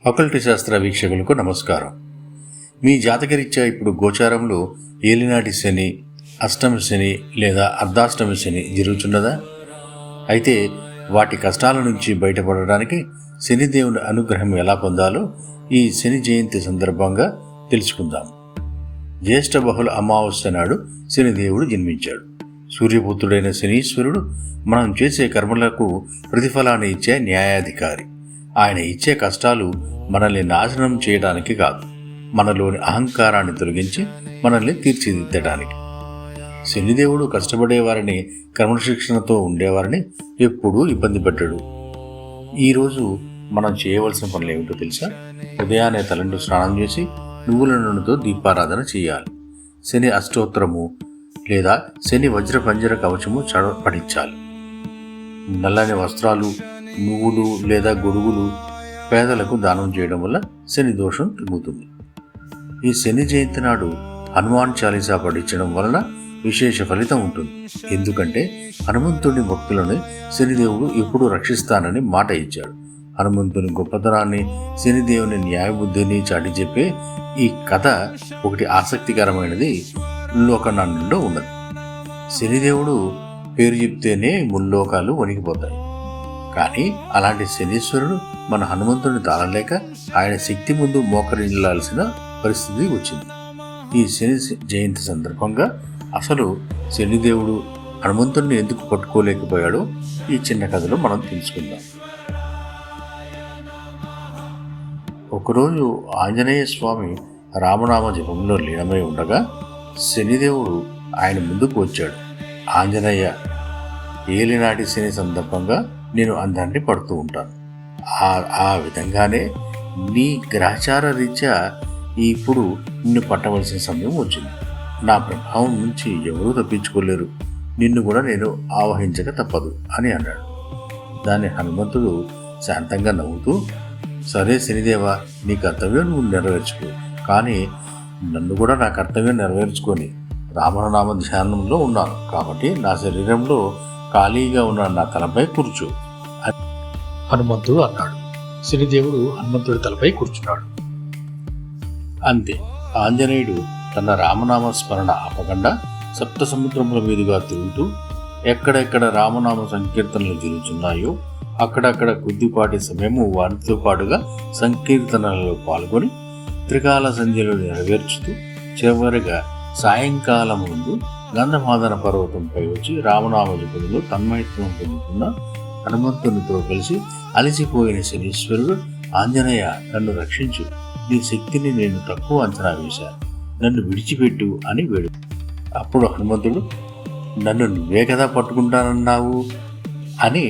Occult శాస్త్ర వీక్షకులకు నమస్కారం. మీ జాతకరీత్యా ఇప్పుడు గోచారంలో ఏలినాటి శని, అష్టమి శని లేదా అర్ధాష్టమి శని జరుగుతున్నదా? అయితే వాటి కష్టాల నుంచి బయటపడడానికి శనిదేవుని అనుగ్రహం ఎలా పొందాలో ఈ శని జయంతి సందర్భంగా తెలుసుకుందాం. జ్యేష్ఠ బహుళ అమావాస్య నాడు శనిదేవుడు జన్మించాడు. సూర్యపుత్రుడైన శనీశ్వరుడు మనం చేసే కర్మలకు ప్రతిఫలాన్ని ఇచ్చే న్యాయాధికారి. ఆయన ఇచ్చే కష్టాలు మనల్ని నాశనం చేయడానికి కాదు, మనలోని అహంకారాన్ని తొలగించి మనల్ని తీర్చిదిద్దడానికి. శనిదేవుడు కష్టపడేవారిని, క్రమశిక్షణతో ఉండేవారిని ఎప్పుడూ ఇబ్బంది పెట్టాడు. ఈరోజు మనం చేయవలసిన పనులు ఏమిటో తెలుసా? ఉదయాన్నే తలంటు స్నానం చేసి నువ్వుల నూనెతో దీపారాధన చేయాలి. శని అష్టోత్తరము లేదా శని వజ్ర పంజర కవచము పఠించాలి. నల్లని వస్త్రాలు, నువ్వులు లేదా గొడుగులు పేదలకు దానం చేయడం వల్ల శని దోషం తగ్గుతుంది. ఈ శని జయంతి నాడు హనుమాన్ చాలీసా పఠించడం వలన విశేష ఫలితం ఉంటుంది. ఎందుకంటే హనుమంతుడి భక్తులను శనిదేవుడు ఎప్పుడూ రక్షిస్తానని మాట ఇచ్చాడు. హనుమంతుని గొప్పతనాన్ని, శనిదేవుని న్యాయబుద్ధిని చాటి చెప్పే ఈ కథ ఒకటి ఆసక్తికరమైనది లోకనాండంలో ఉన్నది. శనిదేవుడు పేరు చెప్తేనే ముల్లోకాలు వణికిపోతాయి. కానీ అలాంటి శనీశ్వరుడు మన హనుమంతుడిని తాళలేక ఆయన శక్తి ముందు మోకరించాల్సిన పరిస్థితి వచ్చింది. ఈ శని జయంతి సందర్భంగా అసలు శనిదేవుడు హనుమంతుడిని ఎందుకు పట్టుకోలేకపోయాడో ఈ చిన్న కథలో మనం తెలుసుకుందాం. ఒకరోజు ఆంజనేయ స్వామి రామనామ జపంలో లీనమై ఉండగా శనిదేవుడు ఆయన ముందుకు వచ్చాడు. ఆంజనేయ, ఏలినాటి శని సందర్భంగా నేను అందరినీ పడుతూ ఉంటాను. ఆ విధంగానే నీ గ్రహచార రీత్యా ఇప్పుడు నిన్ను పట్టవలసిన సమయం వచ్చింది. నా ప్రభావం నుంచి ఎవరూ తప్పించుకోలేరు. నిన్ను కూడా నేను ఆవహించక తప్పదు అని అన్నాడు. దాన్ని హనుమంతుడు శాంతంగా నవ్వుతూ, సరే శనిదేవా, నీ కర్తవ్యం నువ్వు నెరవేర్చుకో, కానీ నన్ను కూడా నా కర్తవ్యం నెరవేర్చుకొని రామనామ ధ్యానంలో ఉన్నాను కాబట్టి నా శరీరంలో ఖాళీగా ఉన్న నా తలపై కూర్చో అని హనుమంతుడు అన్నాడు. శనిదేవుడు హనుమంతుడి తలపై కూర్చున్నాడు. అంతే, ఆంజనేయుడు తన రామనామ స్మరణ ఆపకుండా సప్త సముద్రముల మీదుగా తిరుగుతూ ఎక్కడెక్కడ రామనామ సంకీర్తనలు జరుగుతున్నాయో అక్కడక్కడ కొద్దిపాటి సమయము వారితో పాటుగా సంకీర్తనలలో పాల్గొని త్రికాల సంధ్యలు నెరవేర్చుతూ చివరిగా సాయంకాలం ముందు గంధమాదన పర్వతంపై వచ్చి రామనామ జపంలో తన్మయత్వం పొందుతున్న హనుమంతునితో కలిసి అలసిపోయిన శనీశ్వరుడు, ఆంజనేయ, నన్ను రక్షించు, నీ శక్తిని నేను తక్కువ అంచనా వేశాను, నన్ను విడిచిపెట్టు అని వేడు. అప్పుడు హనుమంతుడు, నన్ను నువ్వే కదా పట్టుకుంటానన్నావు అని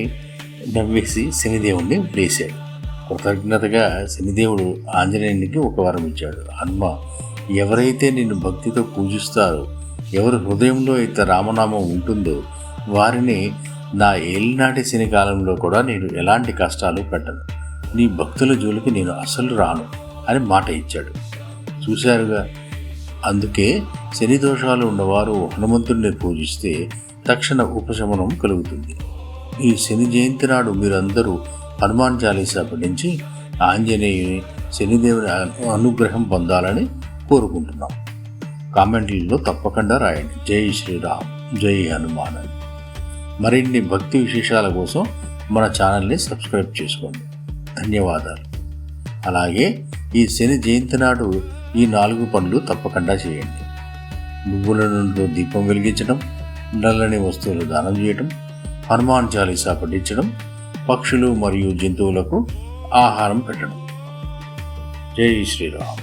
నవ్వేసి శనిదేవుణ్ణి వేశాడు. కృతజ్ఞతగా శనిదేవుడు ఆంజనేయునికి ఒక వరం ఇచ్చాడు. హనుమ, ఎవరైతే నిన్ను భక్తితో పూజిస్తారో, ఎవరి హృదయంలో అయితే రామనామం ఉంటుందో వారిని నా ఏలినాటి శని కాలంలో కూడా నేను ఎలాంటి కష్టాలు పెట్టను. నీ భక్తుల జోలికి నేను అసలు రాను అని మాట ఇచ్చాడు. చూశారుగా, అందుకే శని దోషాలు ఉన్నవారు హనుమంతుడిని పూజిస్తే తక్షణ ఉపశమనం కలుగుతుంది. ఈ శని జయంతి నాడు మీరందరూ హనుమాన్ చాలీసా పఠించి ఆంజనేయుని, శనిదేవుని అనుగ్రహం పొందాలని కోరుకుంటున్నాం. కామెంట్లలో తప్పకుండా రాయండి. జై శ్రీరామ్, జై హనుమాన్. మరిన్ని భక్తి విశేషాల కోసం మన ఛానల్ని సబ్స్క్రైబ్ చేసుకోండి. ధన్యవాదాలు. అలాగే ఈ శని జయంతి నాడు ఈ 4 పనులు తప్పకుండా చేయండి. నువ్వుల నూనెతో దీపం వెలిగించడం, నల్లని వస్తువులు దానం చేయడం, హనుమాన్ చాలీసా పఠించడం, పక్షులు మరియు జంతువులకు ఆహారం పెట్టడం. జై శ్రీరామ్.